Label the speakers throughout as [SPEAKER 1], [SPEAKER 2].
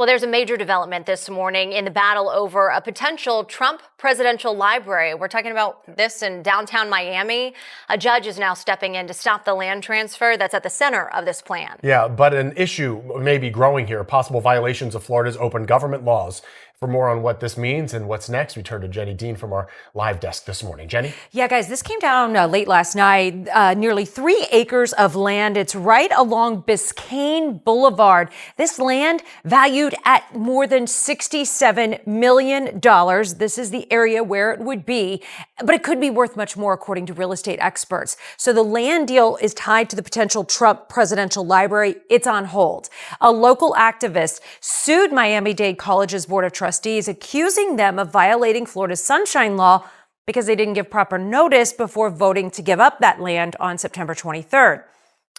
[SPEAKER 1] Well, there's a major development this morning in the battle over a potential Trump presidential library. We're talking about this in downtown Miami. A judge is now stepping in to stop the land transfer that's at the center of this plan.
[SPEAKER 2] Yeah, but an issue may be growing here, possible violations of Florida's open government laws. For more on what this means and what's next, we turn to Jenny Dean from our live desk this morning. Jenny?
[SPEAKER 3] Yeah, guys, this came down late last night. Nearly 3 acres of land. It's right along Biscayne Boulevard. This land valued at more than $67 million. This is the area where it would be, but it could be worth much more, according to real estate experts. So the land deal is tied to the potential Trump presidential library. It's on hold. A local activist sued Miami Dade College's Board of Trustees, accusing them of violating Florida's Sunshine Law because they didn't give proper notice before voting to give up that land on September 23rd.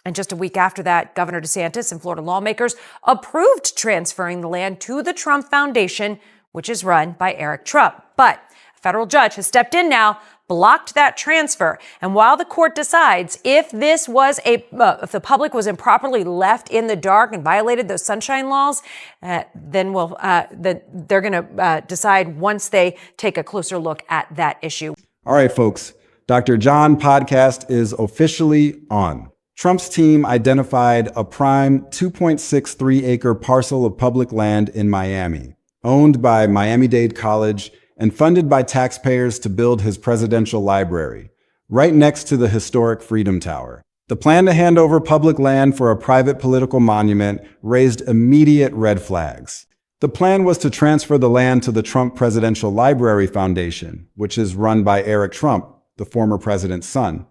[SPEAKER 3] And just a week after that, Governor DeSantis and Florida lawmakers approved transferring the land to the Trump Foundation, which is run by Eric Trump. But a federal judge has stepped in now, blocked that transfer. And while the court decides if this was if the public was improperly left in the dark and violated those sunshine laws, then they're going to decide once they take a closer look at that issue.
[SPEAKER 4] All right, folks. Dr. John podcast is officially on. Trump's team identified a prime 2.63 acre parcel of public land in Miami, owned by Miami Dade College and funded by taxpayers to build his presidential library, right next to the historic Freedom Tower. The plan to hand over public land for a private political monument raised immediate red flags. The plan was to transfer the land to the Trump Presidential Library Foundation, which is run by Eric Trump, the former president's son.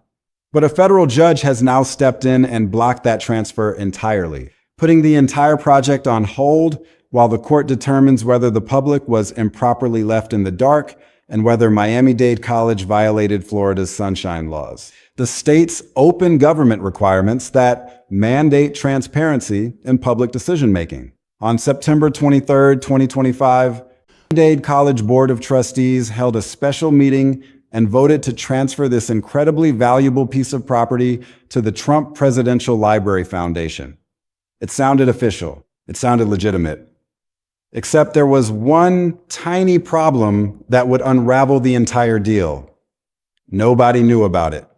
[SPEAKER 4] But a federal judge has now stepped in and blocked that transfer entirely, putting the entire project on hold while the court determines whether the public was improperly left in the dark and whether Miami-Dade College violated Florida's sunshine laws, the state's open government requirements that mandate transparency in public decision-making. On September 23, 2025, Miami-Dade College Board of Trustees held a special meeting and voted to transfer this incredibly valuable piece of property to the Trump Presidential Library Foundation. It sounded official. It sounded legitimate. Except there was one tiny problem that would unravel the entire deal. Nobody knew about it.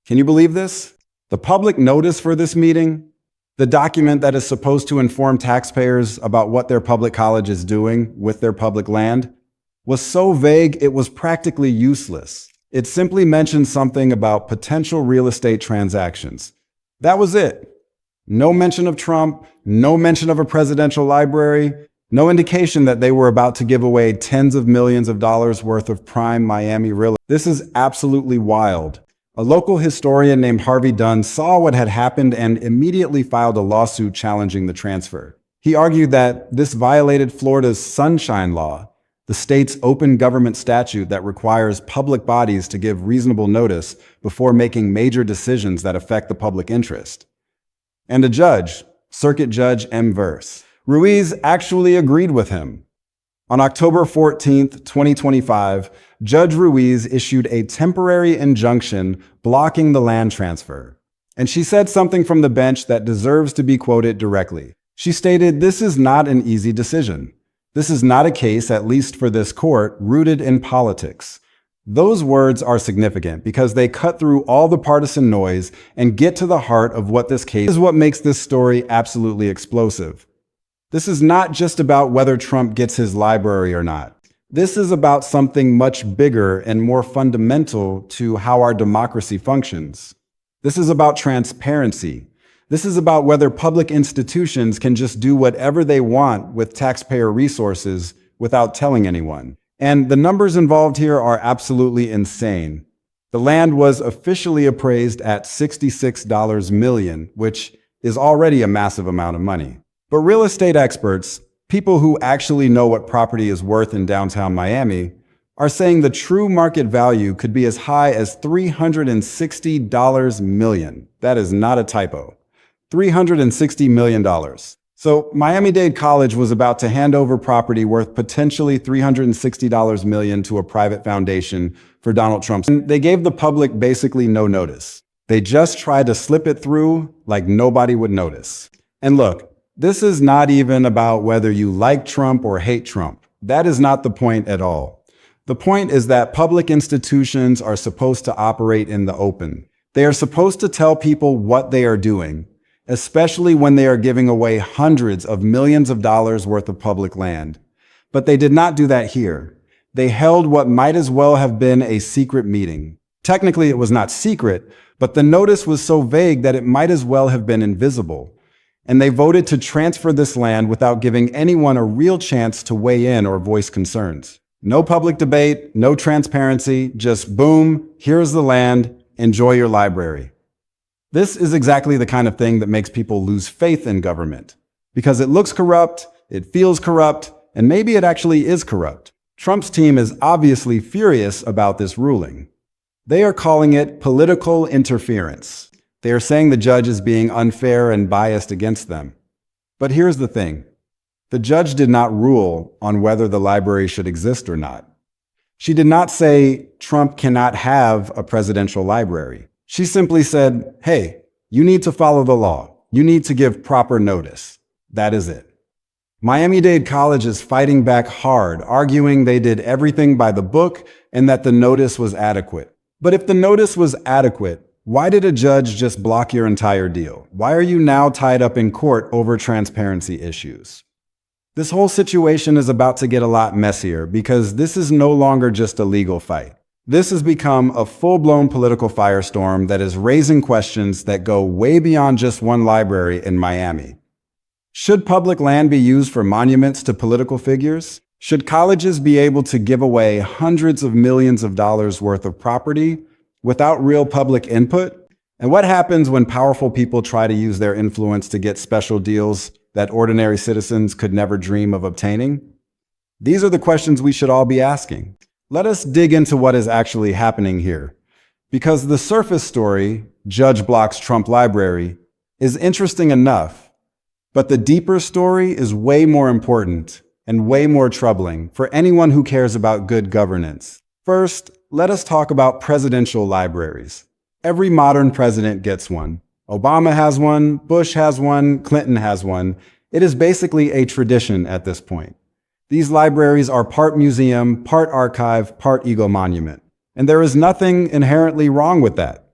[SPEAKER 4] Can you believe this? The public notice for this meeting, the document that is supposed to inform taxpayers about what their public college is doing with their public land, was so vague it was practically useless. It simply mentioned something about potential real estate transactions. That was it. No mention of Trump, no mention of a presidential library, no indication that they were about to give away tens of millions of dollars worth of prime Miami real estate. This is absolutely wild. A local historian named Harvey Dunn saw what had happened and immediately filed a lawsuit challenging the transfer. He argued that this violated Florida's Sunshine Law, the state's open government statute that requires public bodies to give reasonable notice before making major decisions that affect the public interest. And a judge, Circuit Judge M. Verse Ruiz, actually agreed with him. On October 14, 2025, Judge Ruiz issued a temporary injunction blocking the land transfer. And she said something from the bench that deserves to be quoted directly. She stated, "This is not an easy decision. This is not a case, at least for this court, rooted in politics." Those words are significant because they cut through all the partisan noise and get to the heart of what this case is. What makes this story absolutely explosive. This is not just about whether Trump gets his library or not. This is about something much bigger and more fundamental to how our democracy functions. This is about transparency. This is about whether public institutions can just do whatever they want with taxpayer resources without telling anyone. And the numbers involved here are absolutely insane. The land was officially appraised at $66 million, which is already a massive amount of money. But real estate experts, people who actually know what property is worth in downtown Miami, are saying the true market value could be as high as $360 million. That is not a typo. $360 million. So Miami-Dade College was about to hand over property worth potentially $360 million to a private foundation for Donald Trump. And they gave the public basically no notice. They just tried to slip it through like nobody would notice. And look, This is not even about whether you like Trump or hate Trump. That is not the point at all. The point is that public institutions are supposed to operate in the open. They are supposed to tell people what they are doing, especially when they are giving away hundreds of millions of dollars worth of public land. But they did not do that here. They held what might as well have been a secret meeting. Technically, it was not secret, but the notice was so vague that it might as well have been invisible. And they voted to transfer this land without giving anyone a real chance to weigh in or voice concerns. No public debate, no transparency, just boom, here's the land, enjoy your library. This is exactly the kind of thing that makes people lose faith in government. Because it looks corrupt, it feels corrupt, and maybe it actually is corrupt. Trump's team is obviously furious about this ruling. They are calling it political interference. They are saying the judge is being unfair and biased against them. But here's the thing. The judge did not rule on whether the library should exist or not. She did not say Trump cannot have a presidential library. She simply said, hey, you need to follow the law. You need to give proper notice. That is it. Miami Dade College is fighting back hard, arguing they did everything by the book and that the notice was adequate. But if the notice was adequate, why did a judge just block your entire deal? Why are you now tied up in court over transparency issues? This whole situation is about to get a lot messier because this is no longer just a legal fight. This has become a full-blown political firestorm that is raising questions that go way beyond just one library in Miami. Should public land be used for monuments to political figures? Should colleges be able to give away hundreds of millions of dollars worth of property without real public input? And what happens when powerful people try to use their influence to get special deals that ordinary citizens could never dream of obtaining? These are the questions we should all be asking. Let us dig into what is actually happening here. Because the surface story, Judge blocks Trump Library, is interesting enough, but the deeper story is way more important and way more troubling for anyone who cares about good governance. First, let us talk about presidential libraries. Every modern president gets one. Obama has one, Bush has one, Clinton has one. It is basically a tradition at this point. These libraries are part museum, part archive, part ego monument. And there is nothing inherently wrong with that.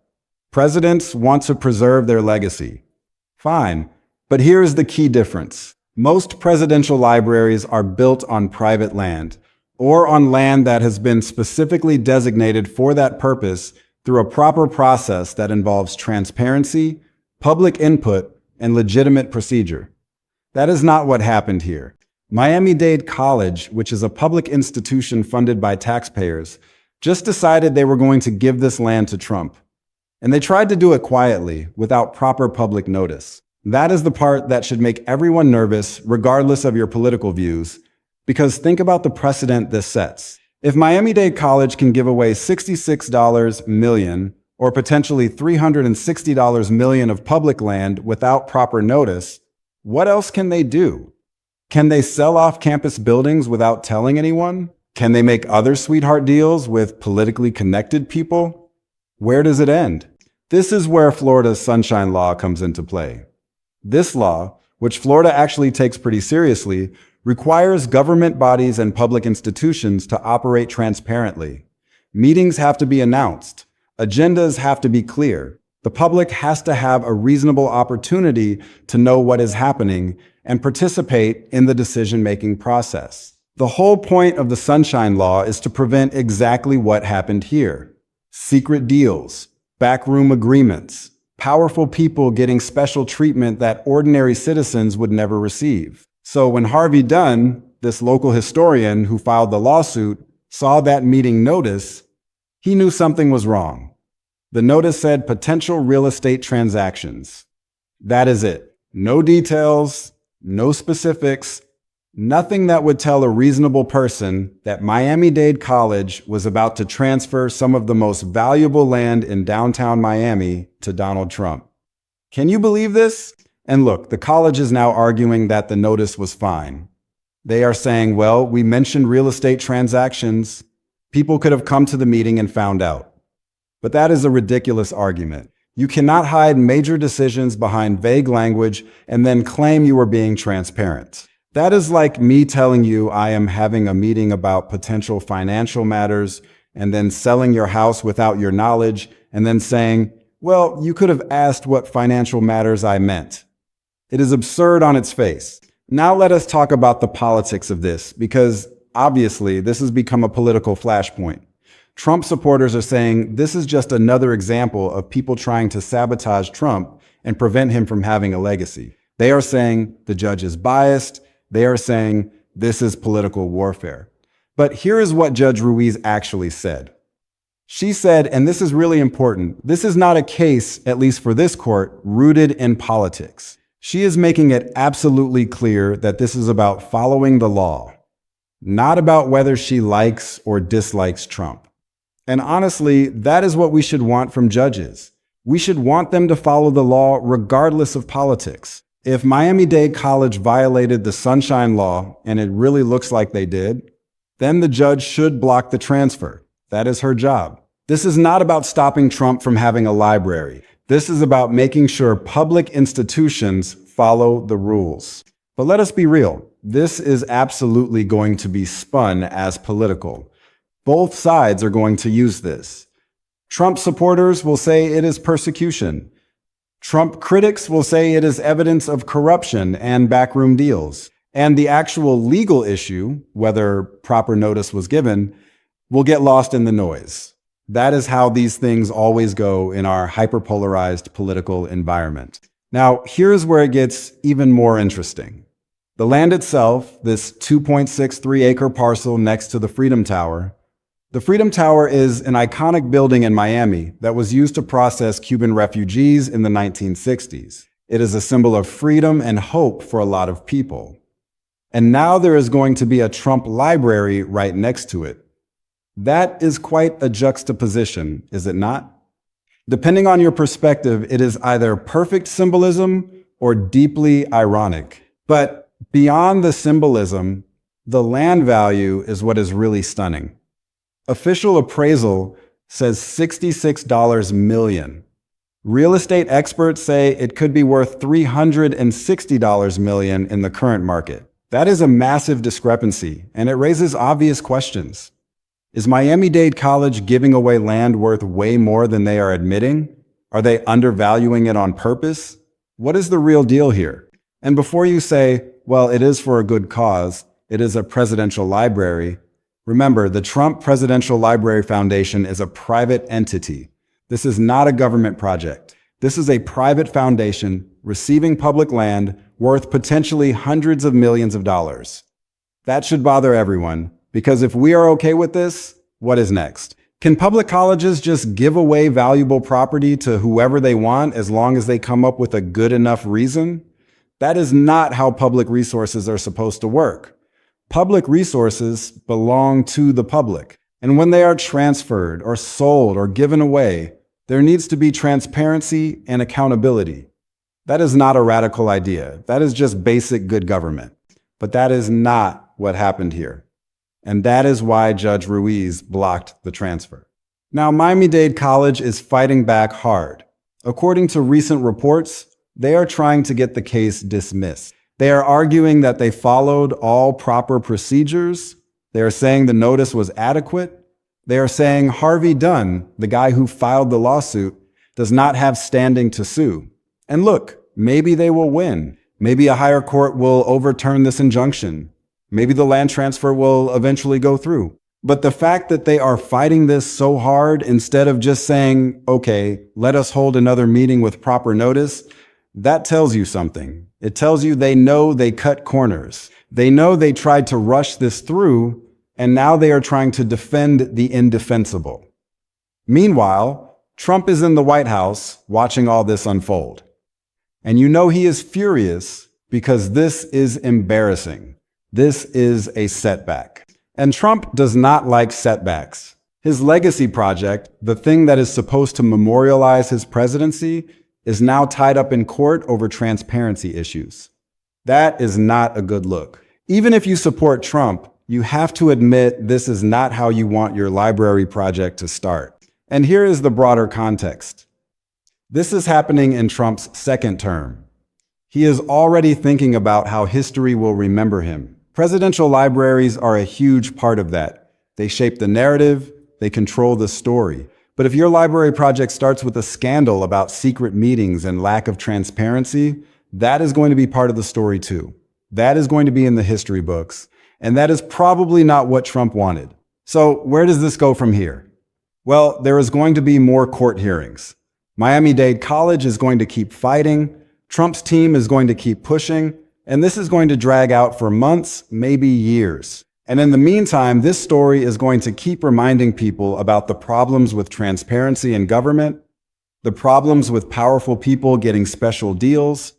[SPEAKER 4] Presidents want to preserve their legacy. Fine, but here is the key difference. Most presidential libraries are built on private land, or on land that has been specifically designated for that purpose through a proper process that involves transparency, public input, and legitimate procedure. That is not what happened here. Miami Dade College, which is a public institution funded by taxpayers, just decided they were going to give this land to Trump. And they tried to do it quietly, without proper public notice. That is the part that should make everyone nervous, regardless of your political views, because think about the precedent this sets. If Miami Dade College can give away $66 million or potentially $360 million of public land without proper notice, what else can they do? Can they sell off campus buildings without telling anyone? Can they make other sweetheart deals with politically connected people? Where does it end? This is where Florida's Sunshine Law comes into play. This law, which Florida actually takes pretty seriously, requires government bodies and public institutions to operate transparently. Meetings have to be announced. Agendas have to be clear. The public has to have a reasonable opportunity to know what is happening and participate in the decision-making process. The whole point of the Sunshine Law is to prevent exactly what happened here. Secret deals, backroom agreements, powerful people getting special treatment that ordinary citizens would never receive. So when Harvey Dunn, this local historian who filed the lawsuit, saw that meeting notice, he knew something was wrong. The notice said potential real estate transactions. That is it. No details, no specifics, nothing that would tell a reasonable person that Miami Dade College was about to transfer some of the most valuable land in downtown Miami to Donald Trump. Can you believe this? And look, the college is now arguing that the notice was fine. They are saying, well, we mentioned real estate transactions. People could have come to the meeting and found out. But that is a ridiculous argument. You cannot hide major decisions behind vague language and then claim you are being transparent. That is like me telling you I am having a meeting about potential financial matters and then selling your house without your knowledge and then saying, well, you could have asked what financial matters I meant. It is absurd on its face. Now let us talk about the politics of this, because obviously this has become a political flashpoint. Trump supporters are saying this is just another example of people trying to sabotage Trump and prevent him from having a legacy. They are saying the judge is biased. They are saying this is political warfare. But here is what Judge Ruiz actually said. She said, and this is really important, this is not a case, at least for this court, rooted in politics. She is making it absolutely clear that this is about following the law, not about whether she likes or dislikes Trump. And honestly, that is what we should want from judges. We should want them to follow the law regardless of politics. If Miami Dade College violated the Sunshine Law, and it really looks like they did, then the judge should block the transfer. That is her job. This is not about stopping Trump from having a library. This is about making sure public institutions follow the rules. But let us be real. This is absolutely going to be spun as political. Both sides are going to use this. Trump supporters will say it is persecution. Trump critics will say it is evidence of corruption and backroom deals. And the actual legal issue, whether proper notice was given, will get lost in the noise. That is how these things always go in our hyperpolarized political environment. Now, here's where it gets even more interesting. The land itself, this 2.63-acre parcel next to the Freedom Tower, the Freedom Tower is an iconic building in Miami that was used to process Cuban refugees in the 1960s. It is a symbol of freedom and hope for a lot of people. And now there is going to be a Trump library right next to it. That is quite a juxtaposition, is it not? Depending on your perspective, it is either perfect symbolism or deeply ironic. But beyond the symbolism, the land value is what is really stunning. Official appraisal says $66 million. Real estate experts say it could be worth $360 million in the current market. That is a massive discrepancy, and it raises obvious questions. Is Miami Dade College giving away land worth way more than they are admitting? Are they undervaluing it on purpose? What is the real deal here? And before you say, well, it is for a good cause, it is a presidential library, remember, the Trump Presidential Library Foundation is a private entity. This is not a government project. This is a private foundation receiving public land worth potentially hundreds of millions of dollars. That should bother everyone, because if we are okay with this, what is next? Can public colleges just give away valuable property to whoever they want as long as they come up with a good enough reason? That is not how public resources are supposed to work. Public resources belong to the public. And when they are transferred or sold or given away, there needs to be transparency and accountability. That is not a radical idea. That is just basic good government. But that is not what happened here. And that is why Judge Ruiz blocked the transfer. Now, Miami Dade College is fighting back hard. According to recent reports, they are trying to get the case dismissed. They are arguing that they followed all proper procedures. They are saying the notice was adequate. They are saying Harvey Dunn, the guy who filed the lawsuit, does not have standing to sue. And look, maybe they will win. Maybe a higher court will overturn this injunction. Maybe the land transfer will eventually go through. But the fact that they are fighting this so hard instead of just saying, okay, let us hold another meeting with proper notice, that tells you something. It tells you they know they cut corners. They know they tried to rush this through, and now they are trying to defend the indefensible. Meanwhile, Trump is in the White House watching all this unfold. And you know he is furious because this is embarrassing. This is a setback. And Trump does not like setbacks. His legacy project, the thing that is supposed to memorialize his presidency, is now tied up in court over transparency issues. That is not a good look. Even if you support Trump, you have to admit this is not how you want your library project to start. And here is the broader context. This is happening in Trump's second term. He is already thinking about how history will remember him. Presidential libraries are a huge part of that. They shape the narrative, they control the story. But if your library project starts with a scandal about secret meetings and lack of transparency, that is going to be part of the story too. That is going to be in the history books, and that is probably not what Trump wanted. So where does this go from here? Well, there is going to be more court hearings. Miami Dade College is going to keep fighting, Trump's team is going to keep pushing, and this is going to drag out for months, maybe years. And in the meantime, this story is going to keep reminding people about the problems with transparency in government, the problems with powerful people getting special deals,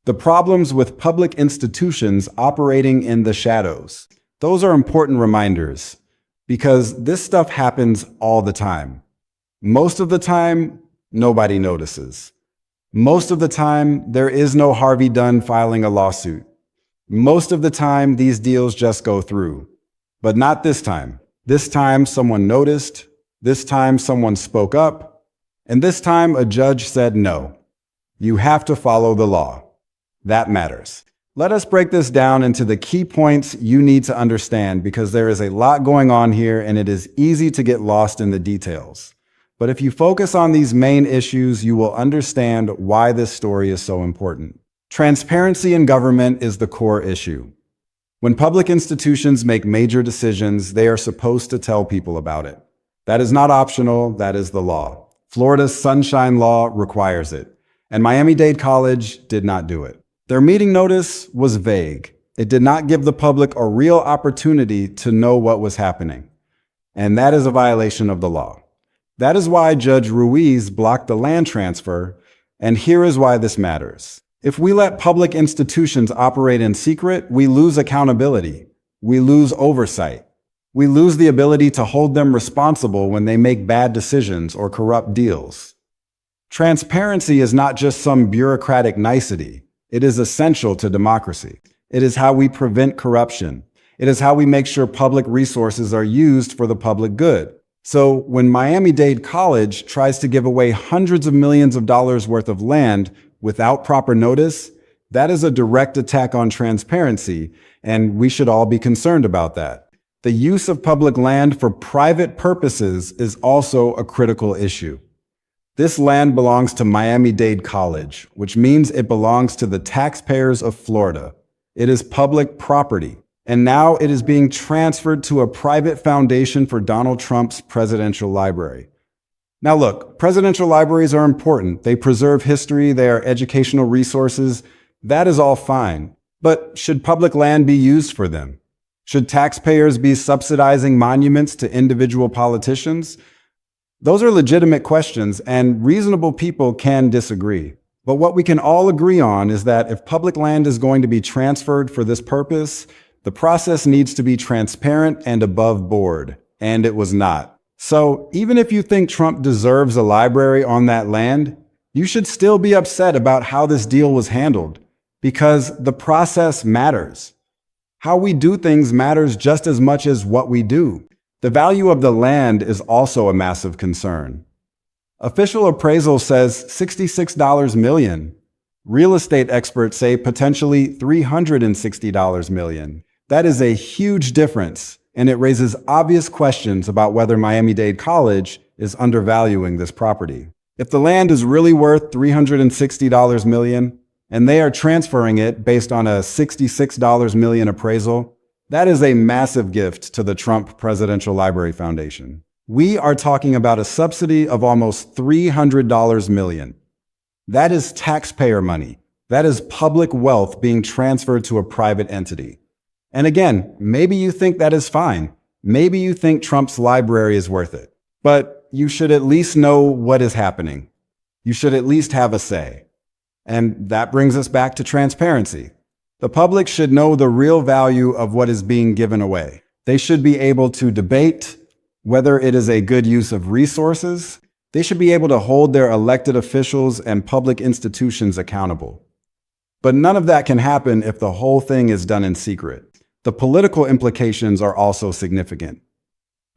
[SPEAKER 4] the problems with public institutions operating in the shadows. Those are important reminders because this stuff happens all the time. Most of the time, nobody notices. Most of the time, there is no Harvey Dunn filing a lawsuit. Most of the time, these deals just go through. But not this time. This time, someone noticed. This time, someone spoke up. And this time, a judge said no. You have to follow the law. That matters. Let us break this down into the key points you need to understand because there is a lot going on here and it is easy to get lost in the details. But if you focus on these main issues, you will understand why this story is so important. Transparency in government is the core issue. When public institutions make major decisions, they are supposed to tell people about it. That is not optional, that is the law. Florida's Sunshine Law requires it, and Miami Dade College did not do it. Their meeting notice was vague. It did not give the public a real opportunity to know what was happening, and that is a violation of the law. That is why Judge Ruiz blocked the land transfer, and here is why this matters. If we let public institutions operate in secret, we lose accountability. We lose oversight. We lose the ability to hold them responsible when they make bad decisions or corrupt deals. Transparency is not just some bureaucratic nicety. It is essential to democracy. It is how we prevent corruption. It is how we make sure public resources are used for the public good. So when Miami Dade College tries to give away hundreds of millions of dollars worth of land without proper notice, that is a direct attack on transparency, and we should all be concerned about that. The use of public land for private purposes is also a critical issue. This land belongs to Miami Dade College, which means it belongs to the taxpayers of Florida. It is public property, and now it is being transferred to a private foundation for Donald Trump's presidential library. Now look, presidential libraries are important. They preserve history, they are educational resources. That is all fine. But should public land be used for them? Should taxpayers be subsidizing monuments to individual politicians? Those are legitimate questions, and reasonable people can disagree. But what we can all agree on is that if public land is going to be transferred for this purpose, the process needs to be transparent and above board, and it was not. So even if you think Trump deserves a library on that land, you should still be upset about how this deal was handled, because the process matters. How we do things matters just as much as what we do. The value of the land is also a massive concern. Official appraisal says $66 million. Real estate experts say potentially $360 million. That is a huge difference, and it raises obvious questions about whether Miami Dade College is undervaluing this property. If the land is really worth $360 million, and they are transferring it based on a $66 million appraisal, that is a massive gift to the Trump Presidential Library Foundation. We are talking about a subsidy of almost $300 million. That is taxpayer money. That is public wealth being transferred to a private entity. And again, maybe you think that is fine. Maybe you think Trump's library is worth it. But you should at least know what is happening. You should at least have a say. And that brings us back to transparency. The public should know the real value of what is being given away. They should be able to debate whether it is a good use of resources. They should be able to hold their elected officials and public institutions accountable. But none of that can happen if the whole thing is done in secret. The political implications are also significant.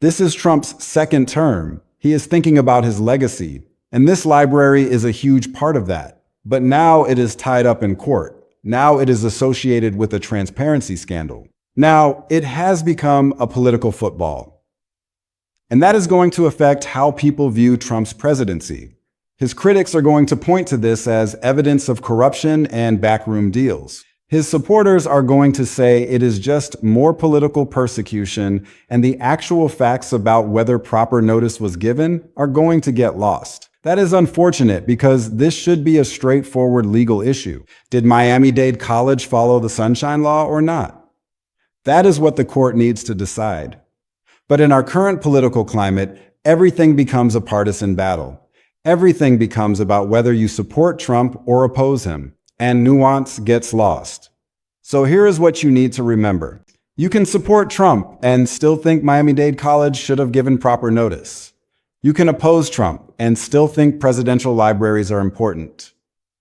[SPEAKER 4] This is Trump's second term. He is thinking about his legacy. And this library is a huge part of that. But now it is tied up in court. Now it is associated with a transparency scandal. Now it has become a political football. And that is going to affect how people view Trump's presidency. His critics are going to point to this as evidence of corruption and backroom deals. His supporters are going to say it is just more political persecution, and the actual facts about whether proper notice was given are going to get lost. That is unfortunate because this should be a straightforward legal issue. Did Miami Dade College follow the Sunshine Law or not? That is what the court needs to decide. But in our current political climate, everything becomes a partisan battle. Everything becomes about whether you support Trump or oppose him, and nuance gets lost. So here is what you need to remember. You can support Trump and still think Miami Dade College should have given proper notice. You can oppose Trump and still think presidential libraries are important.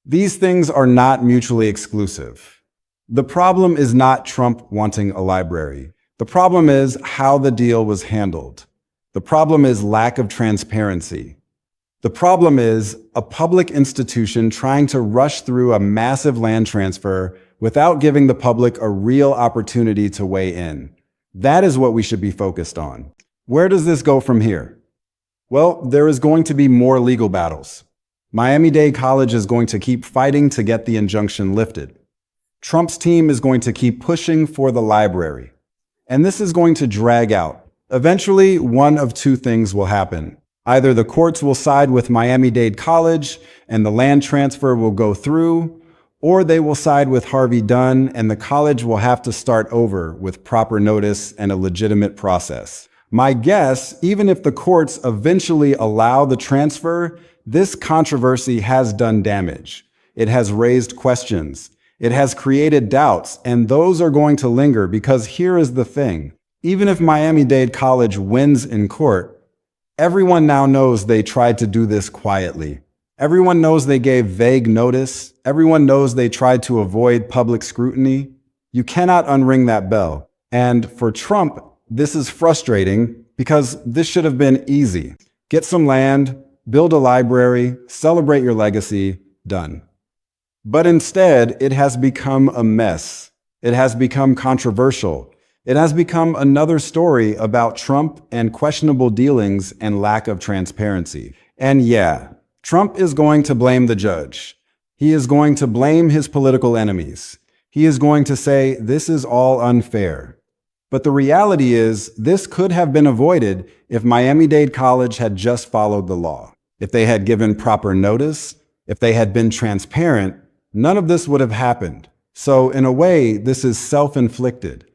[SPEAKER 4] These things are not mutually exclusive. The problem is not Trump wanting a library. The problem is how the deal was handled. The problem is lack of transparency. The problem is a public institution trying to rush through a massive land transfer without giving the public a real opportunity to weigh in. That is what we should be focused on. Where does this go from here? Well, there is going to be more legal battles. Miami Dade College is going to keep fighting to get the injunction lifted. Trump's team is going to keep pushing for the library. And this is going to drag out. Eventually, one of two things will happen. Either the courts will side with Miami Dade College and the land transfer will go through, or they will side with Harvey Dunn and the college will have to start over with proper notice and a legitimate process. My guess, even if the courts eventually allow the transfer, this controversy has done damage. It has raised questions. It has created doubts, and those are going to linger because here is the thing. Even if Miami Dade College wins in court, everyone now knows they tried to do this quietly. Everyone knows they gave vague notice. Everyone knows they tried to avoid public scrutiny. You cannot unring that bell. And for Trump, this is frustrating because this should have been easy. Get some land, build a library, celebrate your legacy, done. But instead, it has become a mess. It has become controversial. It has become another story about Trump and questionable dealings and lack of transparency. And yeah, Trump is going to blame the judge. He is going to blame his political enemies. He is going to say, this is all unfair. But the reality is, this could have been avoided if Miami Dade College had just followed the law. If they had given proper notice, if they had been transparent, none of this would have happened. So in a way, this is self-inflicted.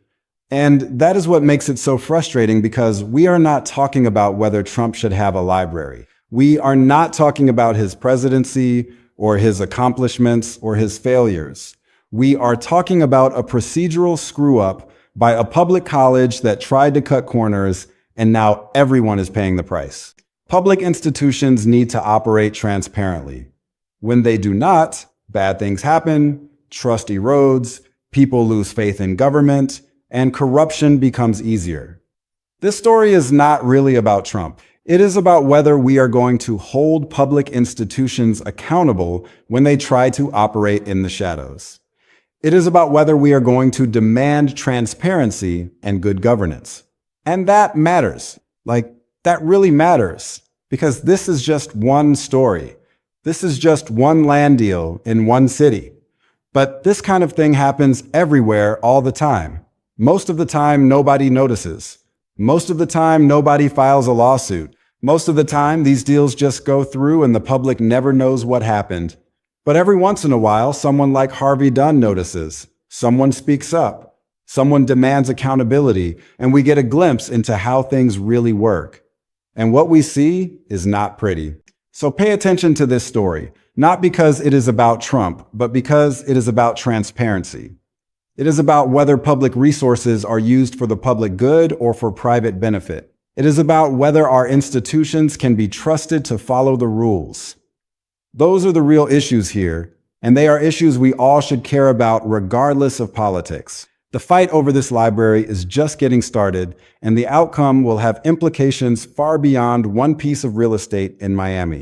[SPEAKER 4] And that is what makes it so frustrating because we are not talking about whether Trump should have a library. We are not talking about his presidency or his accomplishments or his failures. We are talking about a procedural screw-up by a public college that tried to cut corners, and now everyone is paying the price. Public institutions need to operate transparently. When they do not, bad things happen, trust erodes, people lose faith in government, and corruption becomes easier. This story is not really about Trump. It is about whether we are going to hold public institutions accountable when they try to operate in the shadows. It is about whether we are going to demand transparency and good governance. And that matters. That really matters. Because this is just one story. This is just one land deal in one city. But this kind of thing happens everywhere all the time. Most of the time, nobody notices. Most of the time, nobody files a lawsuit. Most of the time, these deals just go through and the public never knows what happened. But every once in a while, someone like Harvey Dunn notices. Someone speaks up. Someone demands accountability, and we get a glimpse into how things really work. And what we see is not pretty. So pay attention to this story, not because it is about Trump, but because it is about transparency. It is about whether public resources are used for the public good or for private benefit. It is about whether our institutions can be trusted to follow the rules. Those are the real issues here, and they are issues we all should care about regardless of politics. The fight over this library is just getting started, and the outcome will have implications far beyond one piece of real estate in Miami.